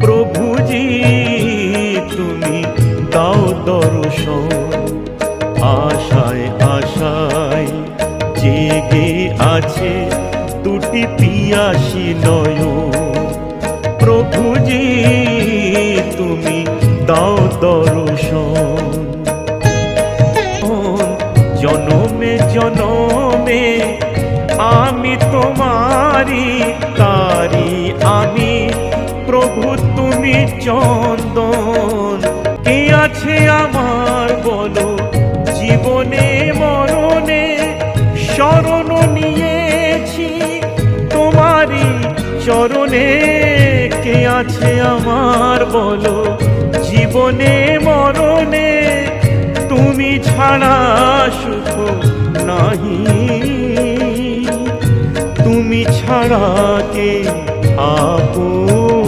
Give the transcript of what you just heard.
প্রভুজি তুমি দাও দর্শন, আশায় আশায় জেগে আছে দুটি পিয়াসী নয়ন। প্রভুজি তুমি দাও দর্শন। জনমে জনমে আমি তোমারি, তারি আমি প্রভু তুমি চন্দন। কে আছে আমার বলো জীবনে মরণে, শরণ নিয়েছি তোমারি চরণে। কে আছে আমার বলো জীবনে মরণে, তুমি ছাড়া সুখ নাহি, তুমি ছাড়া কে আপন।